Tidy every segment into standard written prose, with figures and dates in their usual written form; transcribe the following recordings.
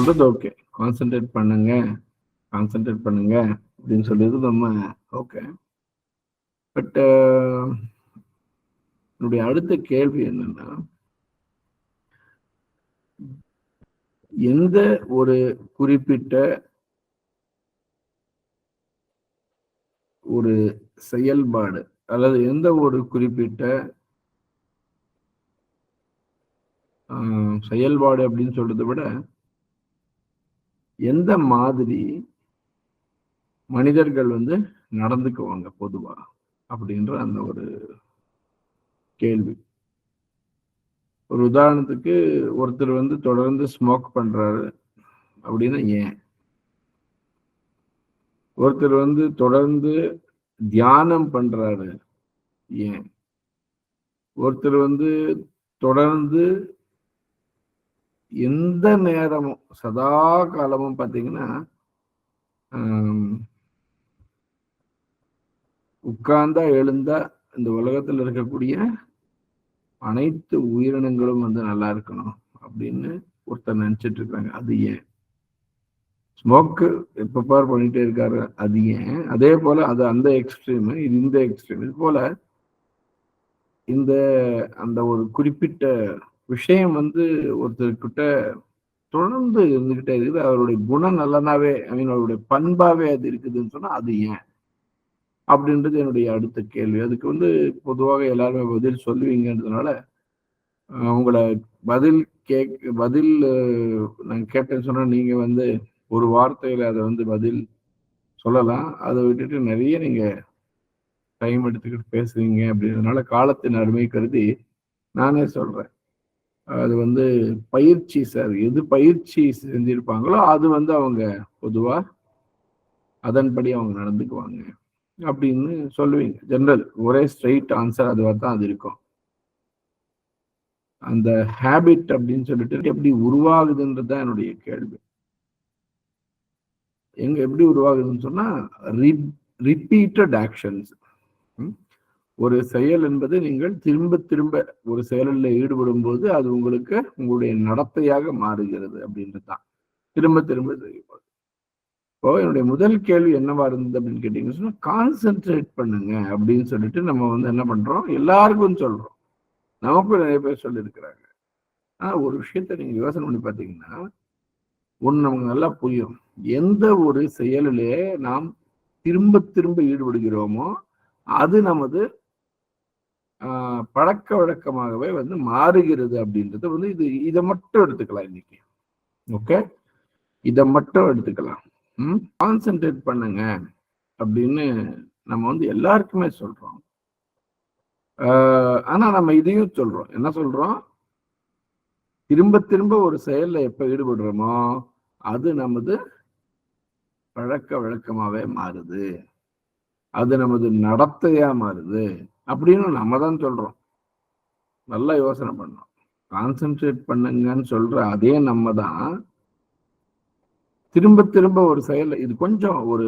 சொல்றது okay, concentrate பண்ணுங்க அப்படின்னு சொல்றது நம்ம ஓகே. பட் என்னுடைய அடுத்த கேள்வி என்னன்னா, எந்த ஒரு குறிப்பிட்ட ஒரு செயல்பாடு அல்லது எந்த ஒரு குறிப்பிட்ட செயல்பாடு அப்படின்னு சொல்றதை விட எந்த மாதிரி மனிதர்கள் நடந்துக்குவாங்க பொதுவா அப்படின்ற அந்த ஒரு கேள்வி. ஒரு உதாரணத்துக்கு ஒருத்தர் தொடர்ந்து ஸ்மோக் பண்றாரு அப்படின்னா ஏன்? ஒருத்தர் தொடர்ந்து தியானம் பண்றாரு ஏன்? ஒருத்தர் தொடர்ந்து எந்த நேரமும் சதா காலமும் பார்த்தீங்கன்னா உட்கார்ந்தா எழுந்தா இந்த உலகத்தில் இருக்கக்கூடிய அனைத்து உயிரினங்களும் நல்லா இருக்கணும் அப்படின்னு ஒருத்தர் நினைச்சிட்டு இருக்காங்க. அது ஏன்? ஸ்மோக்கு எப்ப பார் பண்ணிட்டே இருக்காரு, அது ஏன்? அதே போல அது அந்த எக்ஸ்ட்ரீம், இது இந்த எக்ஸ்ட்ரீம். இது போல அந்த ஒரு குறிப்பிட்ட விஷயம் ஒருத்தர்கிட்ட தொடர்ந்து இருந்துகிட்டே இருக்குது. அவருடைய குணம் நல்லனாவே அவருடைய பண்பாவே அது இருக்குதுன்னு சொன்னா அது ஏன் அப்படின்றது என்னுடைய அடுத்த கேள்வி. அதுக்கு பொதுவாக எல்லாருமே பதில் சொல்லுவீங்கன்றதுனால உங்களை பதில் நான் கேட்டேன்னு சொன்னா நீங்க ஒரு வார்த்தையில அதை பதில் சொல்லலாம். அதை விட்டுட்டு நிறைய நீங்க டைம் எடுத்துக்கிட்டு பேசுவீங்க அப்படின்றதுனால காலத்தின் அருமை கருதி நானே சொல்றேன். அது பயிற்சி சார். எது பயிற்சி செஞ்சிருப்பாங்களோ அது அவங்க பொதுவா அதன்படி அவங்க நடந்துக்குவாங்க அப்படின்னு சொல்லுவீங்க. ஜெனரல் ஒரே ஸ்ட்ரைட் ஆன்சர் அதுவா தான் அது இருக்கும். அந்த ஹேபிட் அப்படின்னு சொல்லிட்டு எப்படி உருவாகுதுன்றது தான் என்னுடைய கேள்வி. எப்படி உருவாகுதுன்னு சொன்னா ரிப்பீட்டட் ஆக்ஷன்ஸ். ஒரு செயல் என்பது நீங்கள் திரும்ப திரும்ப ஒரு செயலில் ஈடுபடும் போது அது உங்களுக்கு உங்களுடைய நடத்தையாக மாறுகிறது அப்படின்றது தான். திரும்ப திரும்ப செய்யும்போது. இப்போ என்னுடைய முதல் கேள்வி என்னவா இருந்தது அப்படின்னு கேட்டீங்கன்னு சொன்னா, கான்சென்ட்ரேட் பண்ணுங்க அப்படின்னு சொல்லிட்டு நம்ம என்ன பண்றோம், எல்லாருக்கும் சொல்றோம். நமக்கும் நிறைய பேர் சொல்லியிருக்கிறாங்க. ஆனா ஒரு விஷயத்த நீங்க யோசனை பண்ணி பார்த்தீங்கன்னா ஒண்ணு நமக்கு நல்லா புரியும். எந்த ஒரு செயலிலே நாம் திரும்ப திரும்ப ஈடுபடுகிறோமோ அது நமது பழக்க வழக்கமாகவே மாறுகிறது அப்படின்றது இதை மட்டும் எடுத்துக்கலாம் இன்னைக்கு. ஓகே, இதை மட்டும் எடுத்துக்கலாம். கான்சென்ட்ரேட் பண்ணுங்க அப்படின்னு நம்ம எல்லாருக்குமே சொல்றோம். ஆனா நம்ம இதையும் சொல்றோம். என்ன சொல்றோம்? திரும்ப திரும்ப ஒரு செயல்ல எப்ப ஈடுபடுறோமோ அது நமது பழக்க வழக்கமாவே மாறுது, அது நமது நடத்தையா மாறுது அப்படின்னு நம்ம தான் சொல்றோம். நல்லா யோசனை பண்ணோம். கான்சென்ட்ரேட் பண்ணுங்கன்னு சொல்ற அதே நம்ம தான் திரும்ப திரும்ப ஒரு செயல். இது கொஞ்சம் ஒரு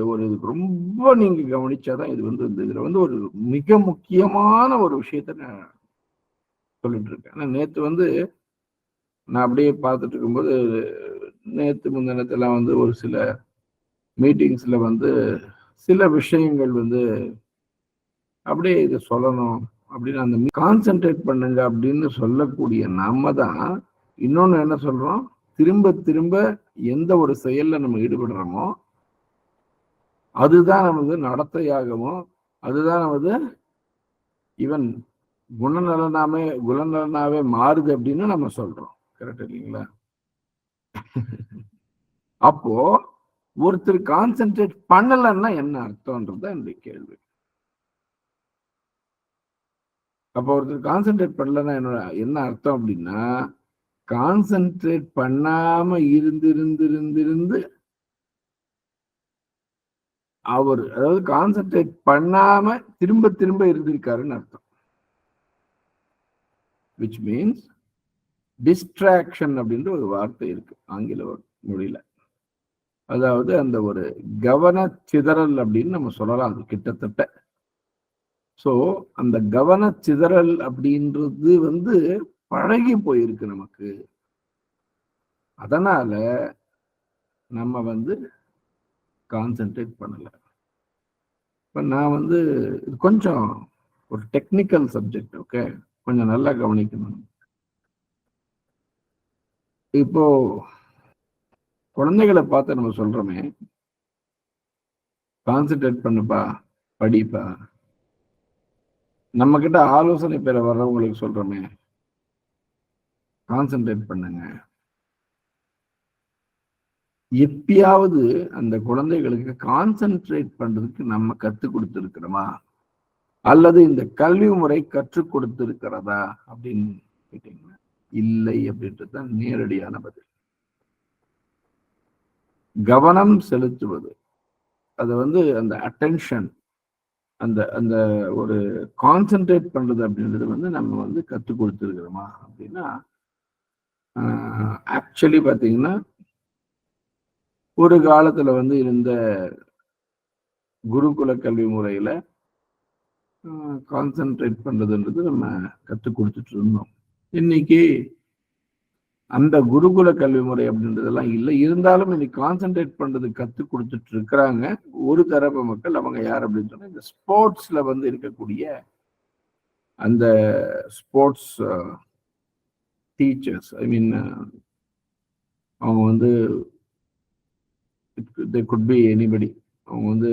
ரொம்ப நீங்க கவனிச்சாதான் இது இதுல ஒரு மிக முக்கியமான ஒரு விஷயத்த நான் சொல்லிட்டு இருக்கேன். நேத்து நான் அப்படியே பார்த்துட்டு இருக்கும்போது நேத்து முந்தினத்தெல்லாம் ஒரு சில மீட்டிங்ஸ்ல சில விஷயங்கள் அப்படியே இதை சொல்லணும் அப்படின்னு அந்த கான்சென்ட்ரேட் பண்ணுங்க அப்படின்னு சொல்லக்கூடிய நாம தான் இன்னொன்னு என்ன சொல்றோம், திரும்ப திரும்ப எந்த ஒரு செயல்ல நம்ம ஈடுபடுறோமோ அதுதான் நமது நடத்தையாகவும் அதுதான் நமது ஈவன் குணநலனாவே மாறுது அப்படின்னு நம்ம சொல்றோம். கரெக்ட் இல்லைங்களா? அப்போ ஒருத்தர் கான்சென்ட்ரேட் பண்ணலன்னா என்ன அர்த்தம்ன்றது என்னுடைய கேள்வி. அப்போ ஒருத்தர் கான்சென்ட்ரேட் பண்ணலன்னா என்ன அர்த்தம் அப்படின்னா, கான்சென்ட்ரேட் பண்ணாம இருந்து அவர் அதாவது கான்சென்ட்ரேட் பண்ணாம திரும்ப திரும்ப இருந்திருக்காருன்னு அர்த்தம். விச் மீன்ஸ் டிஸ்ட்ராக்ஷன் அப்படின்ற ஒரு வார்த்தை இருக்கு ஆங்கில மொழியில. அதாவது அந்த ஒரு கவன சிதறல் அப்படின்னு நம்ம சொல்லலாம் அது கிட்டத்தட்ட. சோ அந்த கவன சிதறல் அப்படின்றது பழகி போயிருக்கு நமக்கு. அதனால நம்ம வந்து கான்சென்ட்ரேட் பண்ணல. இப்ப நான் வந்து இது கொஞ்சம் ஒரு டெக்னிக்கல் சப்ஜெக்ட். ஓகே, கொஞ்சம் நல்லா கவனிக்கணும். இப்போ குழந்தைகளை பார்த்து நம்ம சொல்றோமே, கான்சென்ட்ரேட் பண்ணுப்பா, படிப்பா. நம்ம கிட்ட ஆலோசனை பெற வர்றவங்களுக்கு சொல்றோமே, கான்சென்ட்ரேட் பண்ணுங்க. எப்பயாவது அந்த குழந்தைகளுக்கு கான்சென்ட்ரேட் பண்றதுக்கு நம்ம கற்றுக் கொடுத்திருக்கிறோமா, அல்லது இந்த கல்வி முறை கற்றுக் கொடுத்திருக்கிறதா அப்படின்னு கேட்டீங்கன்னா இல்லை அப்படின்றது தான் நேரடியான பதில். கவனம் செலுத்துவது, அது வந்து அந்த அட்டென்ஷன், அந்த அந்த ஒரு கான்சென்ட்ரேட் பண்றது அப்படின்றது வந்து நம்ம வந்து கற்றுக் கொடுத்துருக்கிறோமா அப்படின்னா, ஆக்சுவலி பார்த்தீங்கன்னா ஒரு காலத்துல வந்து இருந்த குருகுல கல்வி முறையில கான்சென்ட்ரேட் பண்றதுன்றது நம்ம கற்றுக் கொடுத்துட்டு இருந்தோம். இன்னைக்கு அந்த குருகுல கல்வி முறை அப்படின்றதெல்லாம் இல்லை. இருந்தாலும் இன்னைக்கு கான்சென்ட்ரேட் பண்றது கற்றுக் கொடுத்துட்டு இருக்கிறாங்க ஒரு தரப்பு மக்கள். அவங்க யார் அப்படின்னு சொன்னா, இந்த ஸ்போர்ட்ஸ்ல வந்து இருக்கக்கூடிய அந்த ஸ்போர்ட்ஸ் டீச்சர்ஸ். ஐ மீன், அவங்க வந்து they could be anybody. அவங்க வந்து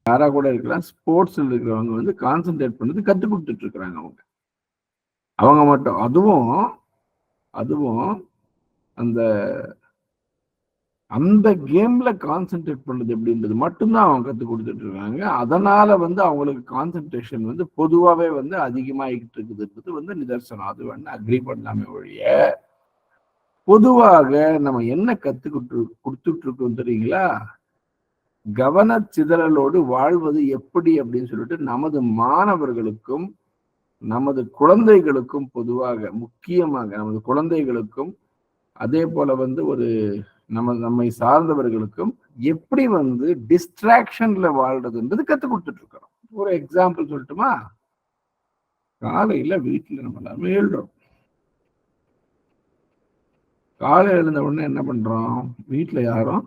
யாரா கூட இருக்கலாம். ஸ்போர்ட்ஸ்ல இருக்கிறவங்க வந்து கான்சென்ட்ரேட் பண்ணது கற்றுக் கொடுத்துட்டு இருக்கிறாங்க. அவங்க மட்டும். அதுவும் அந்த அந்த கேம்ல கான்சென்ட்ரேட் பண்றது எப்படின்றது மட்டும்தான் அவங்க கற்றுக் கொடுத்துட்டு இருக்காங்க. அதனால வந்து அவங்களுக்கு கான்சென்ட்ரேஷன் வந்து பொதுவாகவே வந்து அதிகமாகிட்டு இருக்குதுன்றது வந்து நிதர்சனம். அது வேணா அக்ரி பண்ணலாமே ஒழிய, பொதுவாக நம்ம என்ன கொடுத்துட்டு இருக்கோம் தெரியுங்களா, கவனச்சிதறலோடு வாழ்வது எப்படி அப்படின்னு சொல்லிட்டு நமது மாணவர்களுக்கும் நமது குழந்தைகளுக்கும், பொதுவாக முக்கியமாக நமது குழந்தைகளுக்கும் அதே போல வந்து ஒரு நம்மை சார்ந்தவர்களுக்கும் எப்படி வந்து டிஸ்ட்ராக்ஷன்ல வாழ்றதுன்றது கற்றுக் கொடுத்துட்டு இருக்கிறோம். ஒரு எக்ஸாம்பிள் சொல்லட்டுமா? காலையில வீட்டுல நம்ம எல்லாமே எழுறோம். காலை எழுந்த உடனே என்ன பண்றோம்? வீட்டுல யாரும்,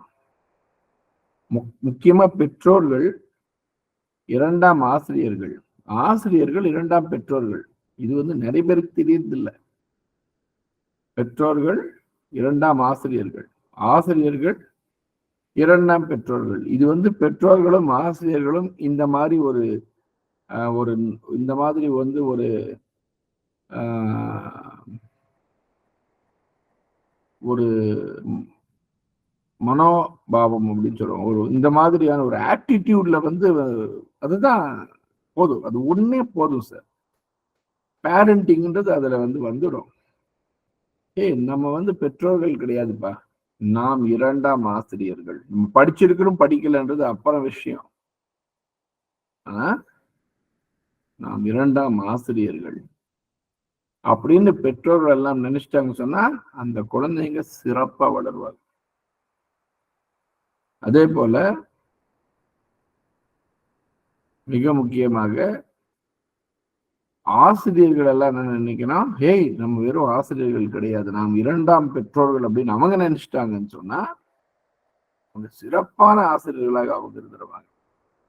முக்கியமா பெற்றோர்கள் இரண்டாம் ஆசிரியர்கள், ஆசிரியர்கள் இரண்டாம் பெற்றோர்கள். இது வந்து நிறைய பேருக்கு தெரியுது இல்லை. பெற்றோர்கள் இரண்டாம் ஆசிரியர்கள், ஆசிரியர்கள் இரண்டாம் பெற்றோர்கள். இது வந்து பெற்றோர்களும் ஆசிரியர்களும் இந்த மாதிரி ஒரு இந்த மாதிரி வந்து ஒரு ஒரு மனோபாவம் அப்படின்னு சொல்லுவோம். ஒரு இந்த மாதிரியான ஒரு ஆட்டிடியூட்ல வந்து அதுதான் போதும். அது ஒன்னே போதும் சார். பேரண்டிங்ன்றது அதுல வந்து வந்துடும். நம்ம வந்து பெற்றோர்கள் கிடையாதுப்பா, நாம் இரண்டாம் ஆசிரியர்கள். நம்ம படிச்சிருக்கிறோம் படிக்கலன்றது அப்புறம் விஷயம். ஆனா நாம் இரண்டாம் ஆசிரியர்கள் அப்படின்னு பெற்றோர்கள் எல்லாம் நினைச்சிட்டாங்க சொன்னா அந்த குழந்தைங்க சிறப்பா வளருவாங்க. அதே போல மிக முக்கியமாக ஆசிரியர்கள் எல்லாம் என்ன நினைக்கணும், ஹேய் நம்ம வெறும் ஆசிரியர்கள் கிடையாது, நாம் இரண்டாம் பெற்றோர்கள் அப்படின்னு அவங்க நினைச்சிட்டாங்கன்னு சொன்னா அவங்க சிறப்பான ஆசிரியர்களாக அவங்க இருந்துருவாங்க.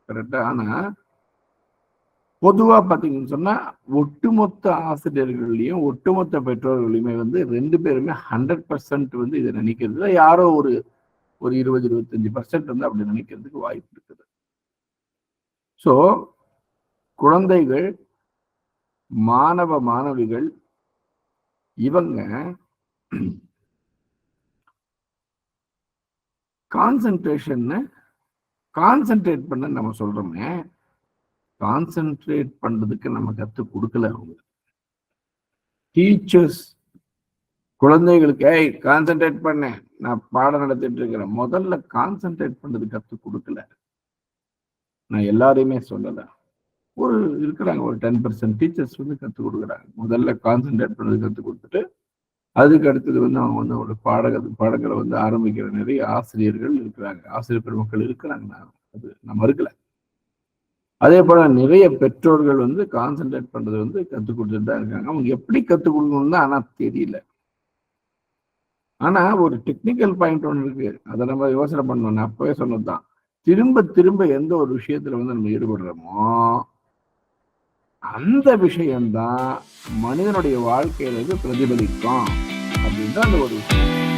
கரெக்டா? ஆனா பொதுவா பாத்தீங்கன்னு சொன்னா ஒட்டுமொத்த ஆசிரியர்களையும் ஒட்டுமொத்த பெற்றோர்களையுமே வந்து 2 பேருமே 100% வந்து இதை நினைக்கிறது யாரோ ஒரு 20-25% வந்து அப்படி நினைக்கிறதுக்கு வாய்ப்பு இருக்குது. சோ குழந்தைகள், மாணவ மாணவிகள் இவங்க கான்சென்ட்ரேட் பண்ண நம்ம சொல்றோமே, கான்சென்ட்ரேட் பண்றதுக்கு நம்ம கற்றுக் கொடுக்கல. அவங்க டீச்சர்ஸ் குழந்தைகளுக்கு கான்சென்ட்ரேட் பண்ண, நான் பாடம் நடத்திட்டு இருக்கிறேன், முதல்ல கான்சென்ட்ரேட் பண்றது கற்றுக் கொடுக்கல. நான் எல்லாரையுமே சொல்லல, ஒரு இருக்கிறாங்க ஒரு 10% டீச்சர்ஸ் வந்து கற்றுக் கொடுக்குறாங்க. முதல்ல கான்சென்ட்ரேட் பண்றது கற்றுக் கொடுத்துட்டு அதுக்கு அடுத்தது வந்து அவங்க வந்து ஒரு பாடங்களை வந்து ஆரம்பிக்கிற நிறைய ஆசிரியர்கள் இருக்கிறாங்க, ஆசிரியர் பெருமக்கள் இருக்கிறாங்க. நான் மறுக்கல. அதே போல நிறைய பெற்றோர்கள் வந்து கான்சென்ட்ரேட் பண்றது வந்து கற்றுக் கொடுத்துட்டு தான் இருக்காங்க. அவங்க எப்படி கற்றுக் கொடுக்கணும்னு ஆனா தெரியல. ஆனா ஒரு டெக்னிக்கல் பாயிண்ட் ஒன்று இருக்கு. அதை நம்ம யோசனை பண்ணணும். நான் அப்பவே சொன்னதுதான். திரும்ப திரும்ப எந்த ஒரு விஷயத்துல வந்து நம்ம ஈடுபடுறோமோ அந்த விஷயம்தான் மனிதனுடைய வாழ்க்கையில பிரதிபலிக்கும் அப்படின்ற அந்த ஒரு விஷயம்.